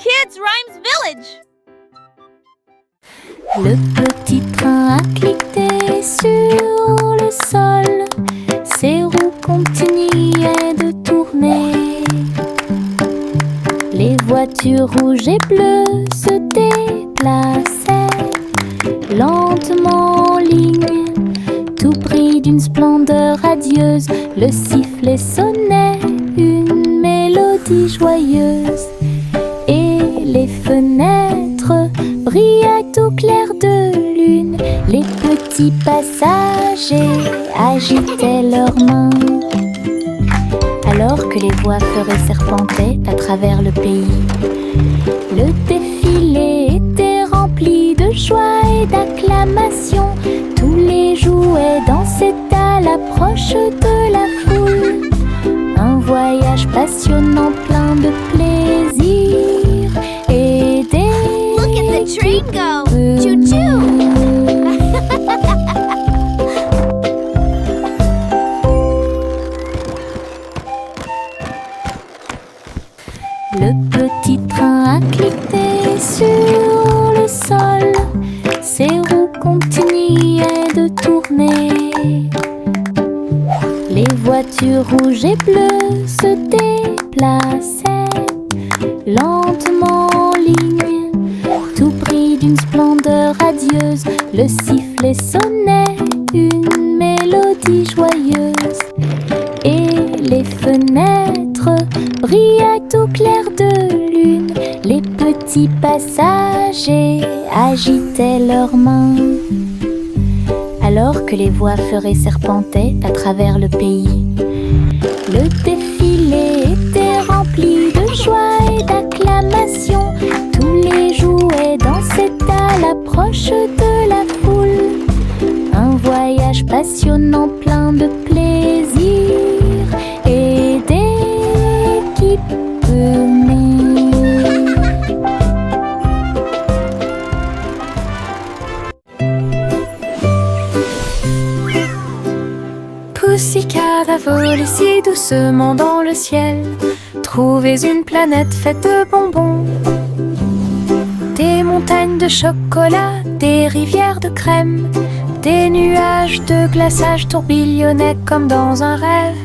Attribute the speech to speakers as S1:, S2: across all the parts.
S1: Kids Rhymes Village.
S2: Le petit train a cliqué sur le sol, ses roues continuaient de tourner. Les voitures rouges et bleues se déplaçaient lentement en ligne, tout pris d'une splendeur radieuse. Le sifflet sonnait une mélodie joyeuse, et les fenêtres brillaient au clair de lune. Les petits passagers agitaient leurs mains, alors que les voitures serpentaient à travers le pays. Le défilé était rempli de joie et d'acclamation. Tous les jouets dansaient à l'approche de la foule. Un voyage passionnant plein de plaisir et des...
S1: Look at the train go! Choo-choo!
S2: Le petit train a cliqué sur le sol, ses roues continuaient de tourner. Les voitures rouges et bleues se déplaçaient lentement en ligne, tout pris d'une splendeur radieuse. Le sifflet sonnait une mélodie joyeuse, et les fenêtres brillaient au clair de lune. Les petits passagers agitaient leurs mains, alors que les voix ferrées serpentaient à travers le pays. Le défilé était rempli de joie et d'acclamation. Tous les jouets dansaient à l'approche de la foule. Un voyage passionnant plein de plaisir et d'équipements.
S3: Pussycat a volé si doucement dans le ciel. Trouvez une planète faite de bonbons, des montagnes de chocolat, des rivières de crème, des nuages de glaçage tourbillonnaient comme dans un rêve.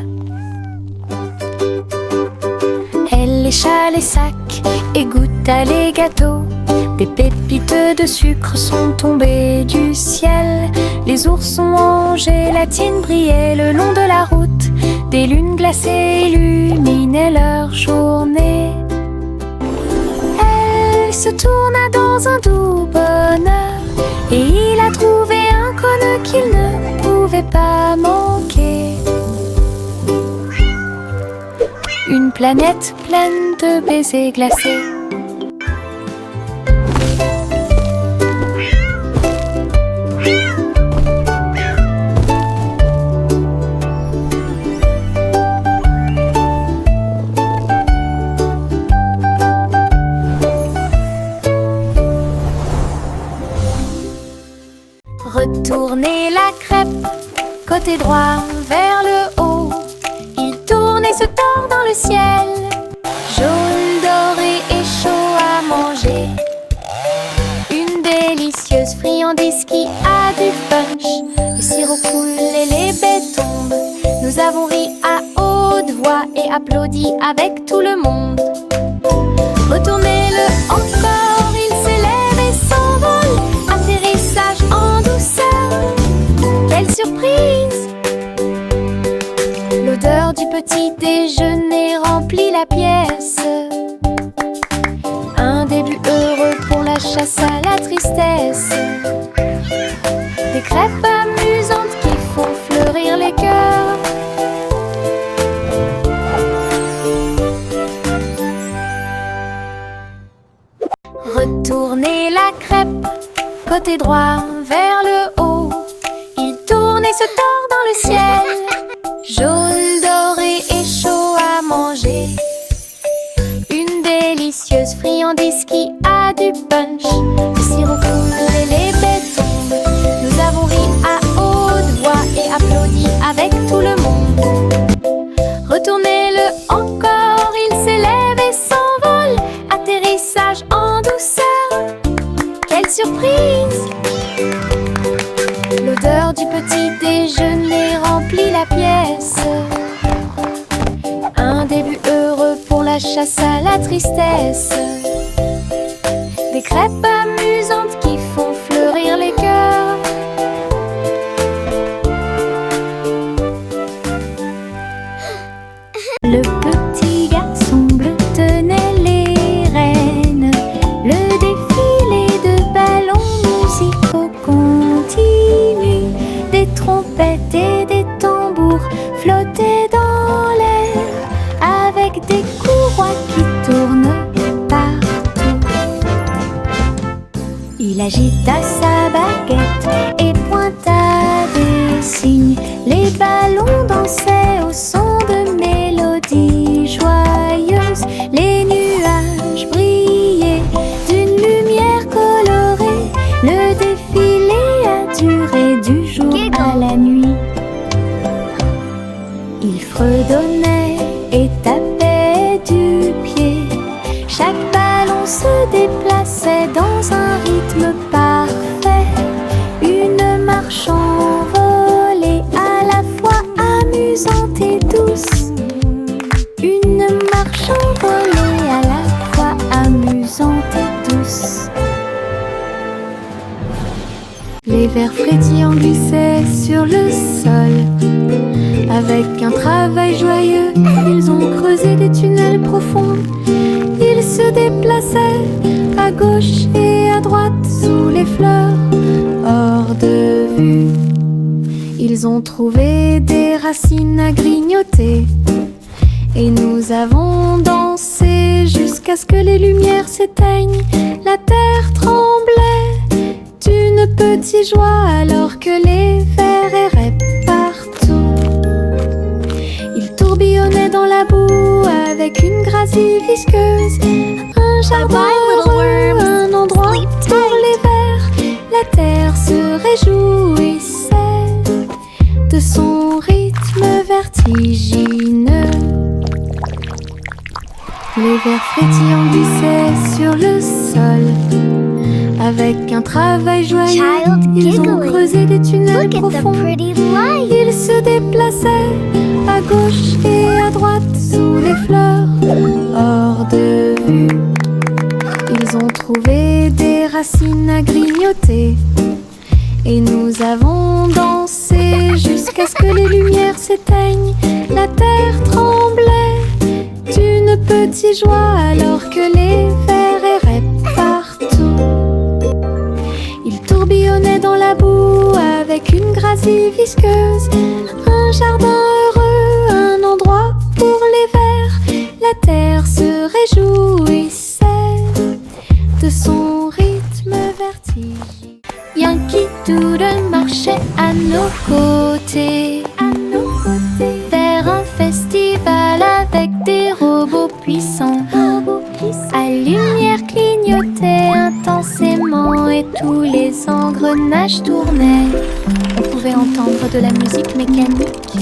S3: Elle lécha les sacs et goûta les gâteaux. Des pépites de sucre sont tombées du ciel. Les oursons en gélatine brillaient le long de la route. Des lunes glacées illuminaient leur journée. Elle se tourna dans un doux bonheur, et il a trouvé un cône qu'il ne pouvait pas manquer. Une planète pleine de baisers glacés. Retournez la crêpe, côté droit vers le haut. Il tourne et se tord dans le ciel, jaune, doré et chaud à manger. Une délicieuse friandise qui a du punch. Le sirop coule et les baies tombent. Nous avons ri à haute voix et applaudi avec tout le monde. Retournez-le encore, il s'élève et s'envole. Atterrissage en douceur, quelle surprise! L'odeur du petit déjeuner remplit la pièce. Un début heureux pour la chasse à la tristesse. Des crêpes amusantes qui font fleurir les cœurs. Retournez la crêpe, côté droit vers le haut. Il tourne et se tord dans le ciel, jaune, doré et chaud à manger. Une délicieuse friandise qui a du punch. Le sirop coule et les baies tombent. Nous avons ri à haute voix et applaudi avec tout le monde. Retournez-le encore, il s'élève et s'envole. Atterrissage chasse à la tristesse. Des crêpes amusantes qui font fleurir les cœurs.
S2: Le petit garçon bleu tenait les rênes. Le défilé de ballons musicaux continue. Des trompettes et des tambours flottaient dans l'air, avec des courroies qui tournent partout. Il agita sa baguette et pointa des signes. Les ballons dansaient au son de mélodies joyeuses. Les nuages brillaient d'une lumière colorée. Le défilé a duré du jour à la nuit. Il fredonnait et tapait du pied. Chaque ballon se déplaçait dans un rythme parfait. Une marche envolée, à la fois amusante et douce. Une marche envolée, à la fois amusante et douce.
S3: Les vers frétillants glissaient sur le sol. Avec un travail joyeux, ils ont creusé des tunnels profonds. Ils se déplaçaient à gauche et à droite sous les fleurs, hors de vue. Ils ont trouvé des racines à grignoter. Et nous avons dansé jusqu'à ce que les lumières s'éteignent. La terre tremblait d'une petite joie alors que les vers erraient partout. Ils tourbillonnaient dans la boue avec une gracie visqueuse. Un jardin heureux, un endroit pour les vers. La terre se réjouissait de son rythme vertigineux. Les vers frétillants glissaient sur le sol. Avec un travail joyeux, ils ont creusé des tunnels profonds. Ils se déplaçaient à gauche et à droite sous les fleurs, hors de vue. Ils ont trouvé des racines à grignoter. Et nous avons dansé jusqu'à ce que les lumières s'éteignent. La terre tremblait d'une petite joie alors que les vers erraient partout. Ils tourbillonnaient dans la boue avec une gracie visqueuse. Un jardin heureux, un endroit pour les vers. La terre se réjouissait de son rythme vertigineux. Yankee Doodle marchait à nos côtés, vers un festival avec des robots puissants. À lumière clignotait intensément et tous les engrenages tournaient. On pouvait entendre de la musique mécanique.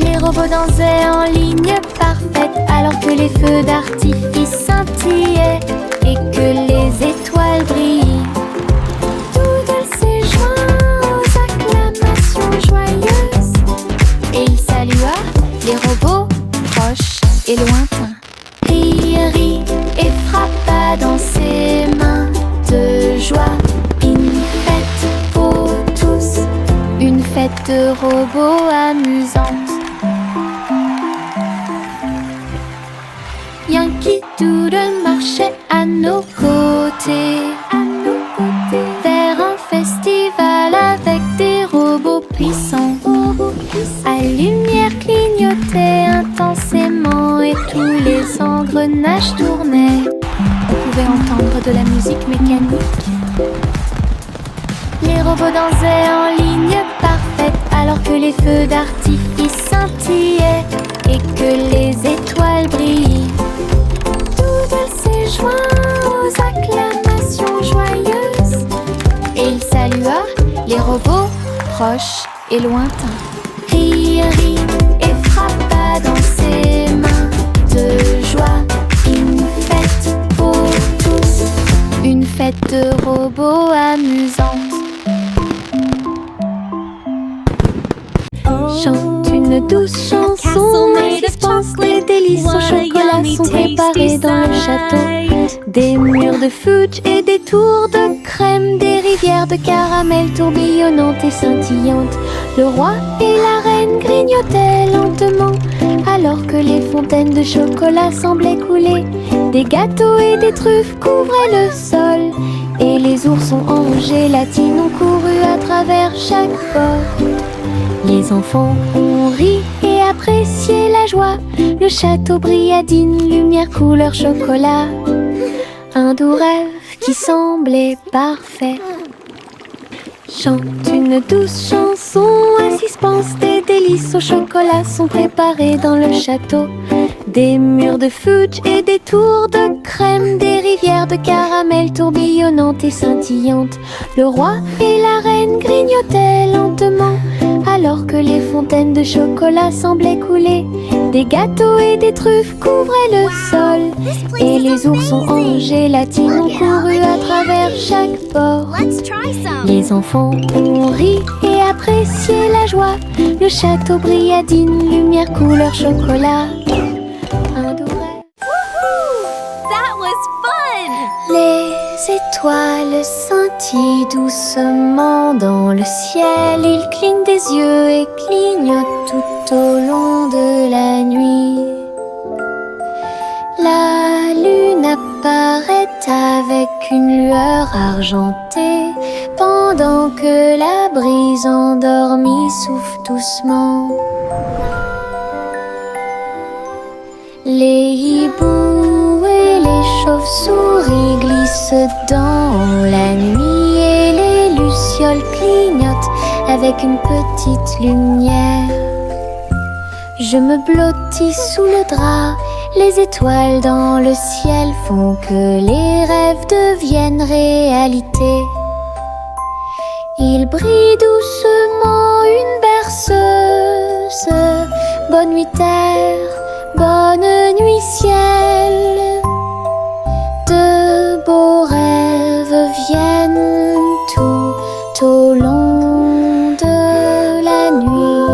S3: Les robots dansaient en ligne parfaite alors que les feux d'artifice scintillaient et que les étoiles brillaient. Doodle s'est joint aux acclamations joyeuses et il salua les robots proches et lointains. Rit et frappa dans ses mains de joie. Une fête pour tous, une fête de robots amusante. Yankee Doodle marchait à nos côtés, vers un festival avec des robots puissants. À lumière clignotait intensément et tous les engrenages tournaient. On pouvait entendre de la musique mécanique. Les robots dansaient en ligne parfaite alors que les feux d'artifice scintillaient et que les étoiles brillaient. Doodle s'est joint aux acclamations joyeuses et il salua les robots proches et lointains. Rit et frappa dans ses mains de joie. Une fête pour tous, une fête de robots amusante. Chante une douce chanson et dispense des délices au chocolat.
S2: préparés dans le château. Des murs de fudge et des tours de crème, des rivières de caramel tourbillonnantes et scintillantes. Le roi et la reine grignotaient lentement, alors que les fontaines de chocolat semblaient couler. Des gâteaux et des truffes couvraient le sol, et les oursons en gélatine ont couru à travers chaque porte. Les enfants ont ri et apprécié la joie. Le château brilla d'une lumière couleur chocolat. Un doux rêve qui semblait parfait. Chante une douce chanson, ainsi se pense. Des délices au chocolat sont préparés dans le château. Des murs de fudge et des tours de crème, des rivières de caramel tourbillonnantes et scintillantes. Le roi et la reine grignotaient lentement, alors que les fontaines de chocolat semblaient couler. Des gâteaux et des truffes couvraient le sol, et les oursons en gélatine ont couru à travers chaque porte.
S1: Let's try some.
S2: Les enfants ont ri et apprécié la joie. Le château brilla d'une lumière couleur chocolat. Un doux rêve.
S1: That was fun.
S2: Les étoiles scintillent doucement dans le ciel. Ils clignent des yeux et clignotent tout au long de la nuit. La lune apparaît avec une lueur argentée, pendant que la brise endormie souffle doucement. Les hiboux et les chauves-souris glissent dans la nuit, et les lucioles clignotent avec une petite lumière. Je me blottis sous le drap, les étoiles dans le ciel font que les rêves deviennent réalité. Il brille doucement une berceuse. Bonne nuit terre, bonne nuit ciel. De beaux rêves viennent tout au long de la nuit.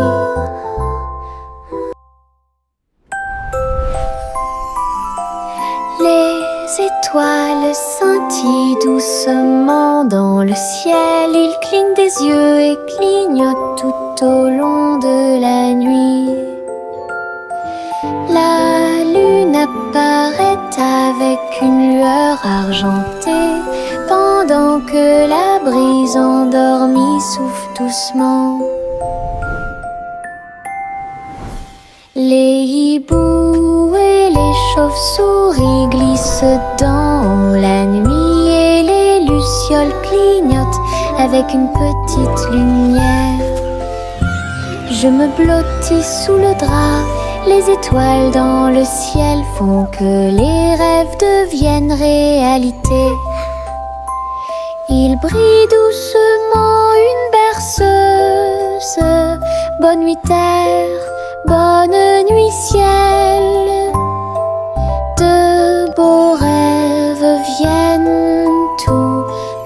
S2: Les étoiles scintillent doucement dans le ciel. Ils clignent des yeux et clignotent tout au long de la nuit. La lune apparaît avec une lueur argentée, pendant que la brise endormie souffle doucement. Les hiboux et les chauves-souris glissent dans la nuit, et les lucioles clignotent avec une petite lumière. Je me blottis sous le drap, les étoiles dans le ciel font que les rêves deviennent réalité. Il brille doucement une berceuse. Bonne nuit terre, bonne nuit ciel. De beaux rêves viennent tout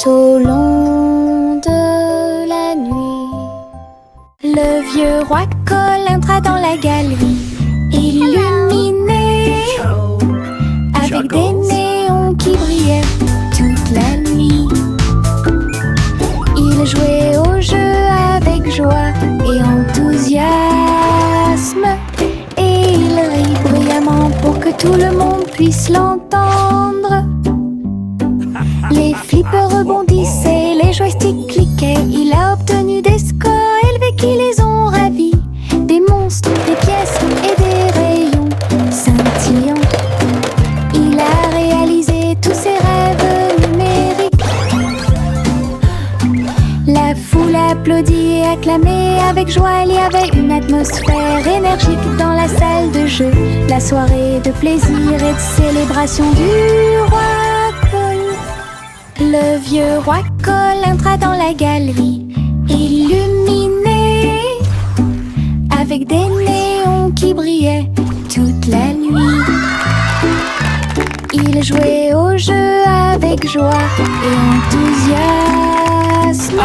S2: au long de la nuit. Le vieux roi Cole entra dans la galerie, illuminé avec des néons qui brillaient toute la nuit. Il jouait au jeu avec joie et enthousiasme, et il rit bruyamment pour que tout le monde puisse l'entendre. Les flippers rebondissaient, les joysticks cliquaient. Il a obtenu des scores élevés qui les ont ravis. Des monstres, des pièces et des rayons scintillants. Il a réalisé tous ses rêves numériques. La foule applaudit et acclamait avec joie. Il y avait une atmosphère énergique dans la salle de jeu. La soirée de plaisir et de célébration du roi Cole. Le vieux roi Cole entra dans la galerie, illuminé avec des néons qui brillaient toute la nuit. Il jouait au jeu avec joie et enthousiasme,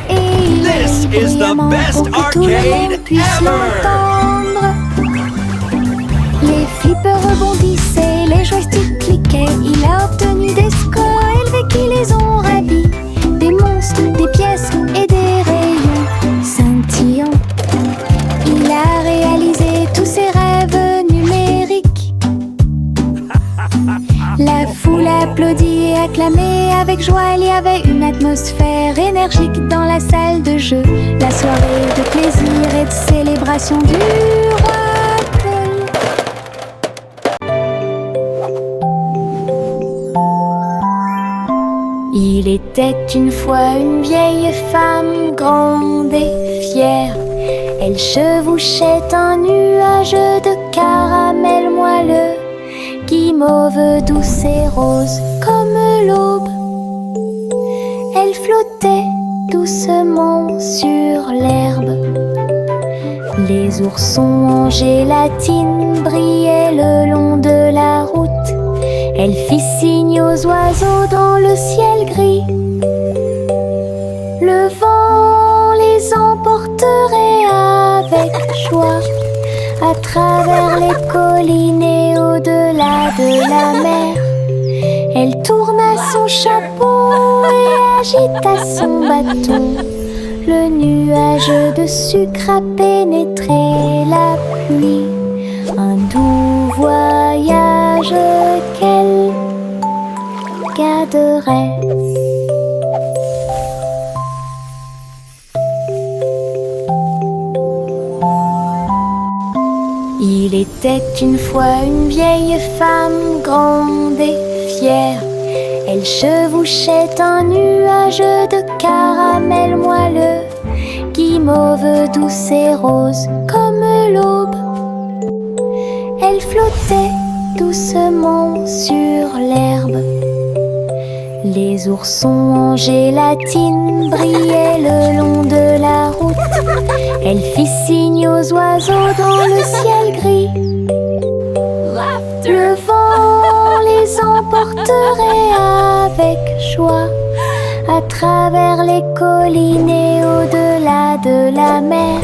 S2: et il
S4: This
S2: rit
S4: is the
S2: bruyamment
S4: best
S2: pour que tout le
S4: arcade
S2: monde puisse
S4: ever.
S2: l'entendre. Les flippers rebondissaient, les joysticks
S3: acclamé avec joie. Il y avait une atmosphère énergique dans la salle de jeu. La soirée de plaisir et de célébration du roi Paul. Il était une fois une vieille femme grande et fière. Elle chevauchait un nuage de caramel moelleux, guimauve douce et rose comme l'aube. Elle flottait doucement sur l'herbe. Les oursons en gélatine brillaient le long de la route. Elle fit signe aux oiseaux dans le ciel gris. Le vent les emporterait avec joie à travers les collines et au-delà de la mer. Elle tourna son chapeau et agita son bâton. Le nuage de sucre a pénétré la pluie. Un doux voyage qu'elle garderait. Il était une fois une vieille femme grande et fière. Elle chevauchait un nuage de caramel moelleux, guimauve douce et rose comme l'aube. Elle flottait doucement sur l'herbe. Les oursons en gélatine brillaient le long de la route. Elle fit signe aux oiseaux dans le ciel gris. Le vent les emporterait avec joie à travers les collines et au-delà de la mer.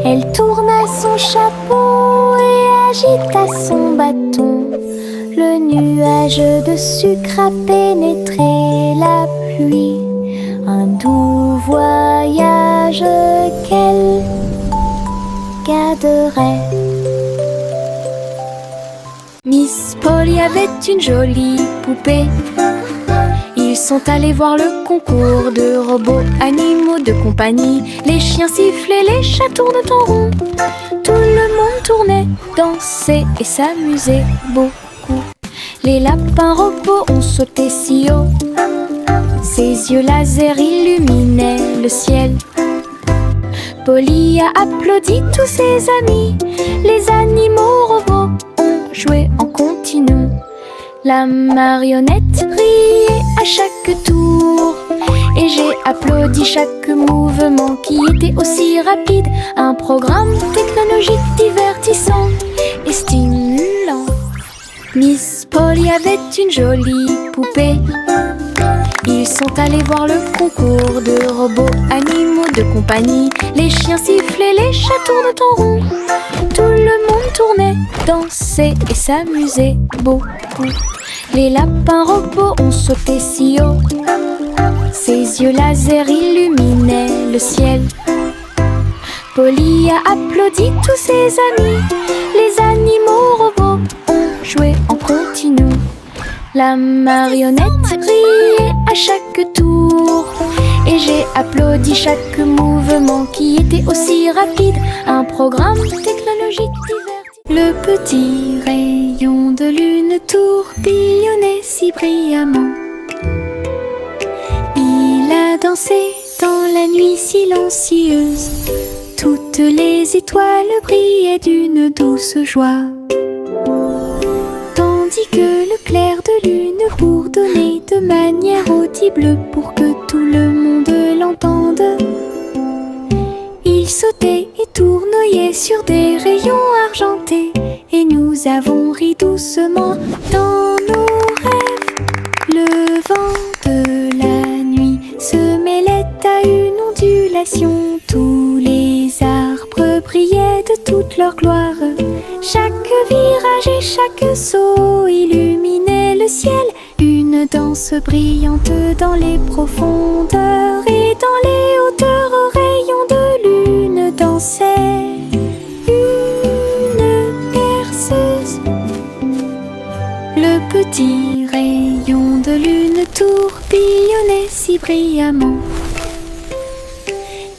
S3: Elle tourna son chapeau et agita son bâton. Le nuage de sucre a pénétré la pluie. Un doux voyage qu'elle garderait. Miss Polly avait une jolie poupée. Ils sont allés voir le concours de robots animaux de compagnie. Les chiens sifflaient, les chats tournent en rond. Tout le monde tournait, dansait et s'amusait beaucoup. Les lapins robots ont sauté si haut. Ses yeux laser illuminaient le ciel. Polly a applaudi tous ses amis. Les animaux robots ont joué en continu. La marionnette riait à chaque tour. Et j'ai applaudi chaque mouvement qui était aussi rapide. Un programme technologique divertissant et stimulant. Miss Polly avait une jolie poupée. Ils sont allés voir le concours de robots animaux de compagnie. Les chiens sifflaient, les chats tournent en rond. Tout le monde tournait, dansait et s'amusait beaucoup. Les lapins robots ont sauté si haut. Ses yeux laser illuminaient le ciel. Polly a applaudi tous ses amis. Les animaux robots ont joué en continu. La marionnette riait à chaque tour. Et j'ai applaudi chaque mouvement qui était aussi rapide. Un programme technologique divertissant. Le petit rayon de lune tourbillonnait si brillamment. Il a dansé dans la nuit silencieuse. Toutes les étoiles brillaient d'une douce joie. Tandis que le clair de lune bourdonnait de manière audible pour que tout le monde l'entende. Il sautait et tournoyait sur des rayons argentés. Et nous avons ri doucement dans nos rêves. Le vent de la nuit se mêlait à une ondulation. Tous les arbres brillaient de toute leur gloire. Chaque virage et chaque saut illuminait le ciel. Une danse brillante dans les profondeurs. Et dans les hauteurs aux rayons de lune dansait une berceuse. Le petit rayon de lune une tourbillonnait si brillamment.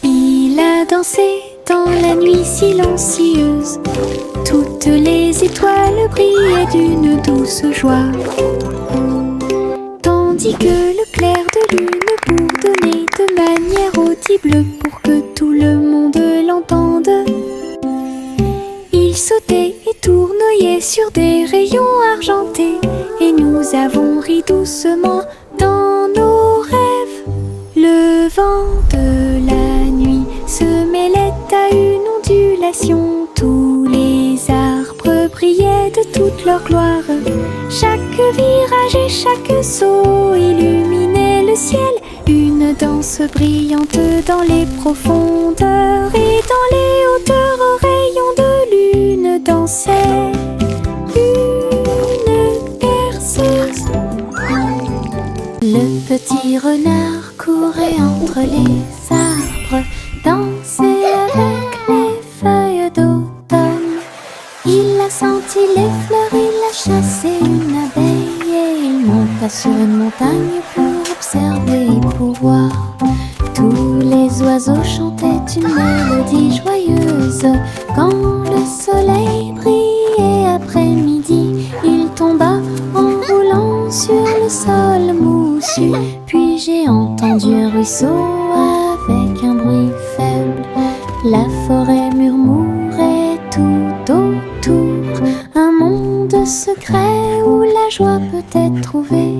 S3: Il a dansé dans la nuit silencieuse. Toutes les étoiles brillaient d'une douce joie. Tandis que le clair de lune bourdonnait de manière audible pour que tout le monde l'entende. Il sautait et tournoyait sur des rayons argentés, et nous avons ri doucement dans nos rêves. Le vent de la nuit se mêlait à une ondulation. Tous les arbres brillaient de toute leur gloire. Chaque virage et chaque saut illuminait le ciel. Une danse brillante dans les profondeurs, et dans les hauteurs aux rayons de lune dansait une berceuse. Le petit renard courait entre les arbres, dansait avec les feuilles d'automne. Il a senti les fleurs, il a chassé une abeille, et il monta sur une montagne pour observer et pour voir. Tous les oiseaux chantaient une mélodie joyeuse. Quand le soleil brillait après-midi, il tomba en roulant sur le sol moussu. Puis j'ai entendu un ruisseau avec un bruit faible. La forêt murmurait tout autour, un monde secret où la joie peut être trouvée.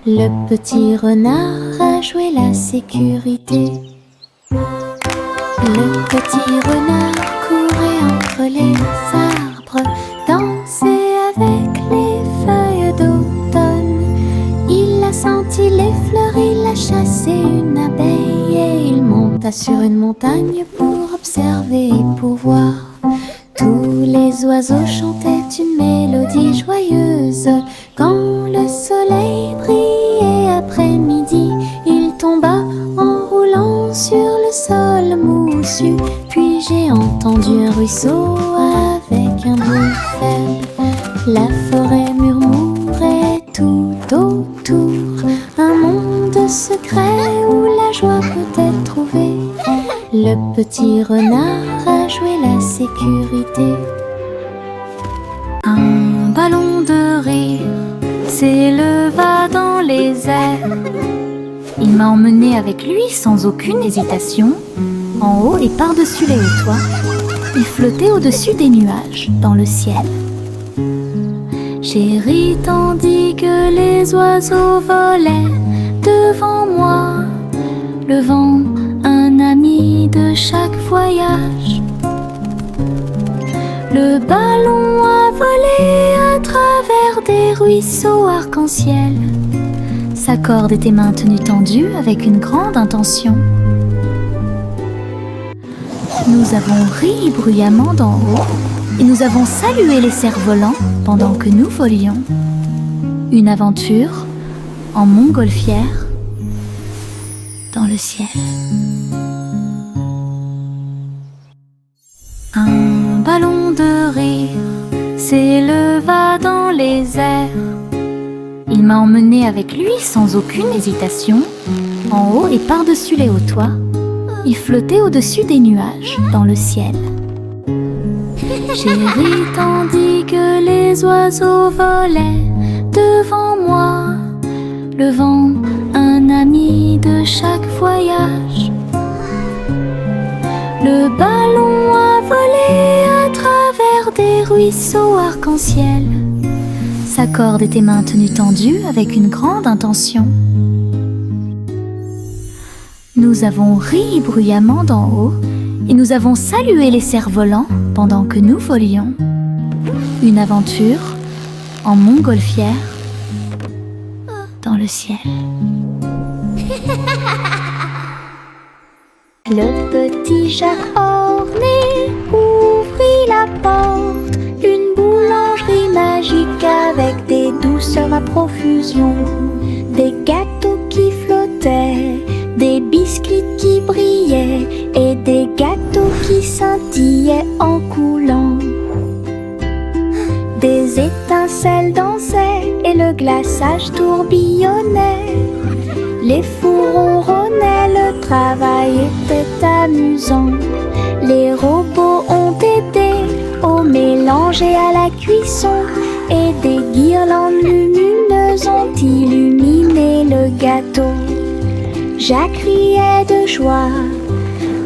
S3: Le petit renard a joué la sécurité. Le petit renard courait entre les arbres, dansait avec les feuilles d'automne. Il a senti les fleurs, il a chassé une abeille, et il monta sur une montagne pour observer et pour voir. Tous les oiseaux chantaient une mélodie joyeuse. Quand le soleil brillait après-midi, il tomba en roulant sur le sol moussu. Puis j'ai entendu un ruisseau avec un bruit faible. La forêt murmurait tout autour, un monde secret où la joie peut être trouvée. Le petit renard a joué la sécurité. Un ballon de rire s'éleva dans les airs. Il m'a emmené avec lui sans aucune hésitation, en haut et par-dessus les hauts toits. Il flottait au-dessus des nuages, dans le ciel. J'ai ri tandis que les oiseaux volaient devant moi. Le vent, un ami de chaque voyage. Le ballon a volé à travers des ruisseaux arc-en-ciel. Sa corde était maintenue tendue avec une grande intention. Nous avons ri bruyamment d'en haut, et nous avons salué les cerfs-volants pendant que nous volions. Une aventure en montgolfière dans le ciel. Un ballon de rire s'éleva dans les airs. Il m'a emmené avec lui sans aucune hésitation, en haut et par-dessus les hauts toits. Il flottait au-dessus des nuages, dans le ciel. J'ai ri tandis que les oiseaux volaient devant moi. Le vent, un ami de chaque voyage. Le ballon a volé à travers des ruisseaux arc-en-ciel. Sa corde était maintenue tendue avec une grande intention. Nous avons ri bruyamment d'en haut, et nous avons salué les cerfs-volants pendant que nous volions. Une aventure en montgolfière dans le ciel.
S2: Le petit Jacques orné ouvrit la porte. Une boulangerie magique avec des douceurs à profusion. Des gâteaux qui flottaient, des biscuits qui brillaient et des gâteaux qui scintillaient en coulant. Des étincelles dansaient et le glaçage tourbillonnait. Les fours ronronnaient, le travail était amusant. Les robots ont aidé au mélange et à la cuisson, et des guirlandes lumineuses ont illuminé le gâteau. Jacques riait de joie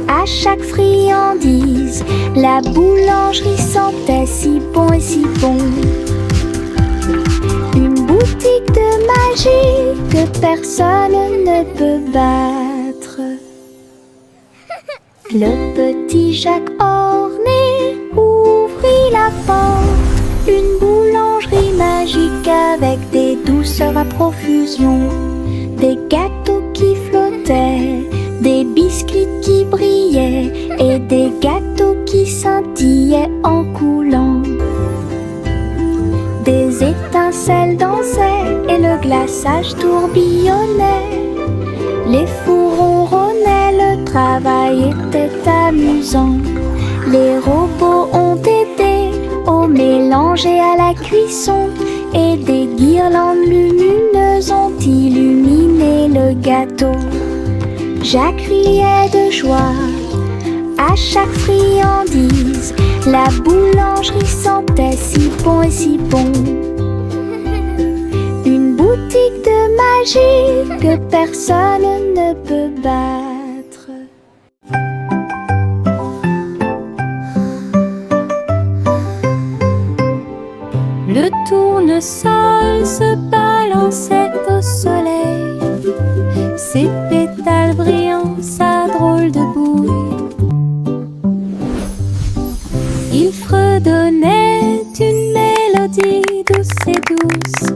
S2: à chaque friandise. La boulangerie sentait si bon et si bon. Une boutique de magie que personne ne peut battre. Le petit Jacques orné ouvrit la porte. Une boulangerie magique avec des douceurs à profusion. Des gâteaux qui flottaient, des biscuits qui brillaient et des gâteaux qui scintillaient en coulant. Des étincelles dansaient et le glaçage tourbillonnait. Les fours ronronnaient, le travail était amusant. Les robots ont aidé au mélange et à la cuisson, et des guirlandes lumineuses ont illuminé le gâteau. Jacques riait de joie à chaque friandise. La boulangerie sentait si bon et si bon. Une boutique de magie que personne ne peut battre.
S3: Le tournesol se balançait au soleil, ses pétales brillants, sa drôle de bouille. Il fredonnait une mélodie douce et douce,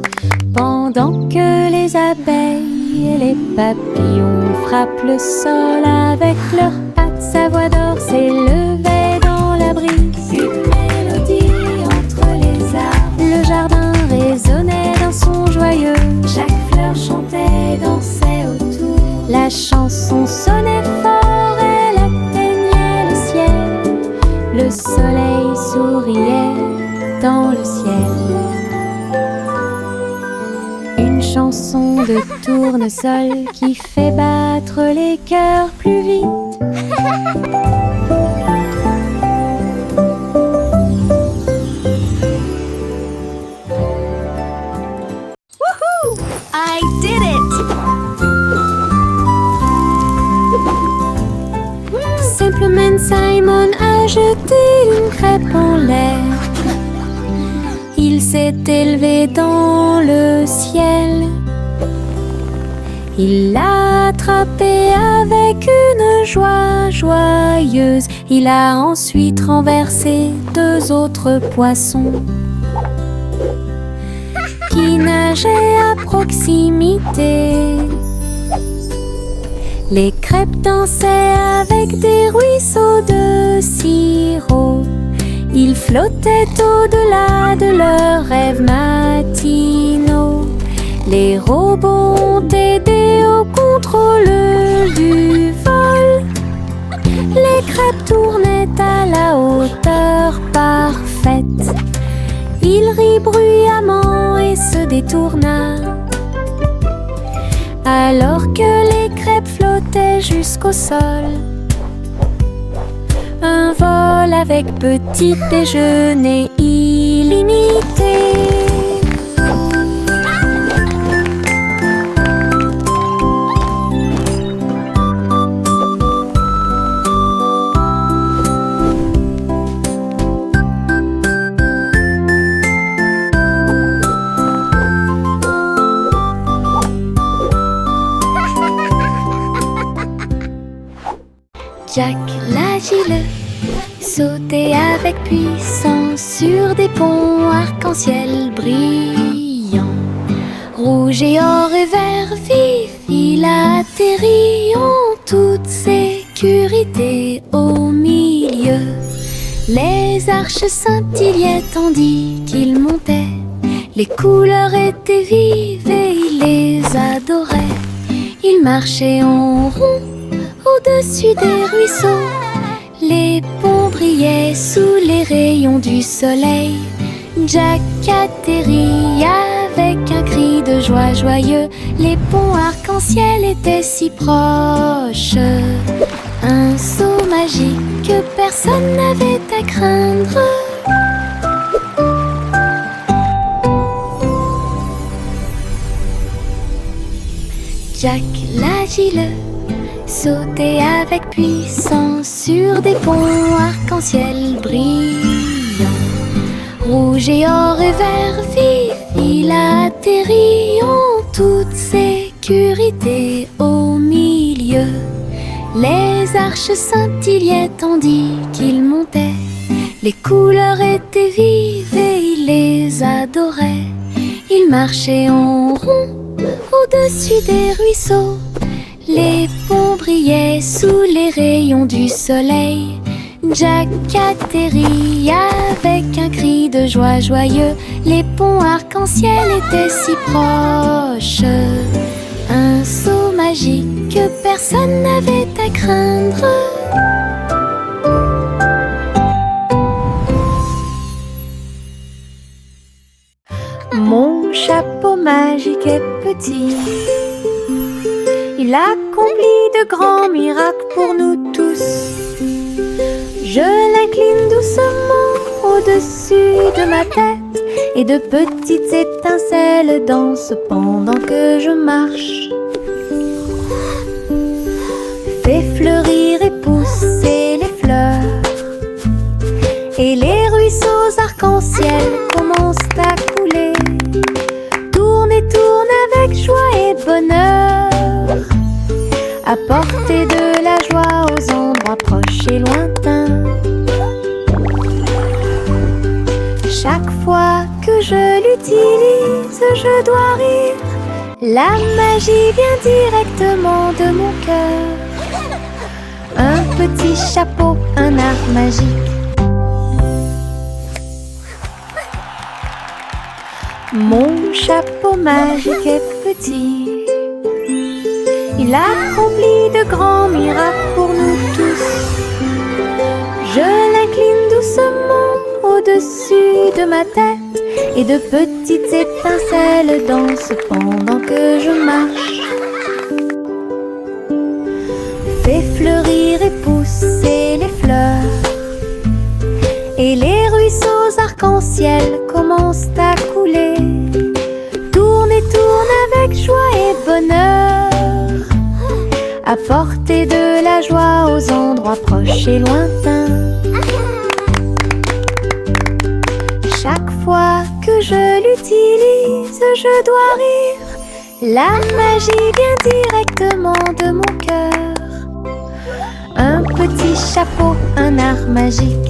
S3: pendant que les abeilles et les papillons frappent le sol avec leurs pattes. Sa voix d'or s'élevait dans la brise, une mélodie entre les arbres. Le jardin résonnait d'un son joyeux, chaque fleur chantait, dansait autour. La chanson sonnait fort, elle atteignait le ciel. Le soleil souriait dans le ciel. Une chanson de tournesol qui fait battre les cœurs plus vite.
S1: I did it!
S3: Simplement Simon a jeté une crêpe en l'air. Il s'est élevé dans le ciel. Il l'a attrapé avec une joie joyeuse. Il a ensuite renversé 2 autres poissons qui nageaient à proximité. Les crêpes dansaient avec des ruisseaux de sirop. Ils flottaient au-delà de leurs rêves matinaux. Les robots ont aidé au contrôle du vol. Les crêpes tournaient à la hauteur parfaite. Il rit bruyamment et se détourna, alors que les crêpes flottaient jusqu'au sol. Un vol avec petit déjeuner illimité.
S2: Jack l'agile sautait avec puissance sur des ponts arc-en-ciel brillants. Rouge et or et vert vif, il a atterri en toute sécurité au milieu. Les arches scintillaient tandis qu'il montait. Les couleurs étaient vives et il les adorait. Il marchait en rond au-dessus des ruisseaux. Les ponts brillaient sous les rayons du soleil. Jack atterrit avec un cri
S3: joie joyeux, les ponts arc-en-ciel étaient si proches. Un saut magique que personne n'avait à craindre. Jack l'agile sautait avec puissance sur des ponts arc-en-ciel brillants. Rouge et or et vert vif, il atterrit en toute sécurité au milieu. Les arches scintillaient tandis qu'il montait. Les couleurs étaient vives et il les adorait. Il marchait en rond au-dessus des ruisseaux. Les ponts brillaient sous les rayons du soleil. Jack atterrit avec un cri de joie joyeux. Les ponts arc-en-ciel étaient si proches. Un saut magique que personne n'avait à craindre. Mon chapeau magique est petit. Il accomplit de grands miracles pour nous tous. Je l'incline doucement au-dessus de ma tête et de petites étincelles dansent pendant que je marche. Fais fleurir et pousser les fleurs et les ruisseaux arc-en-ciel commencent à couler. Tourne et tourne avec joie et bonheur, apporter de la joie aux endroits proches et lointains. Chaque fois que je l'utilise, je dois rire. La magie vient directement de mon cœur. Un petit chapeau, un art magique. Mon chapeau magique est petit. Il accomplit de grands miracles pour nous tous. Je l'incline doucement au-dessus de ma tête et de petites étincelles dansent pendant que je marche. Fais fleurir et pousser les fleurs et les ruisseaux arc-en-ciel commencent à couler. Tourne et tourne avec joie et bonheur, apporter de la joie aux endroits proches et lointains. Chaque fois que je l'utilise, je dois rire. La magie vient directement de mon cœur. Un petit chapeau, un art magique.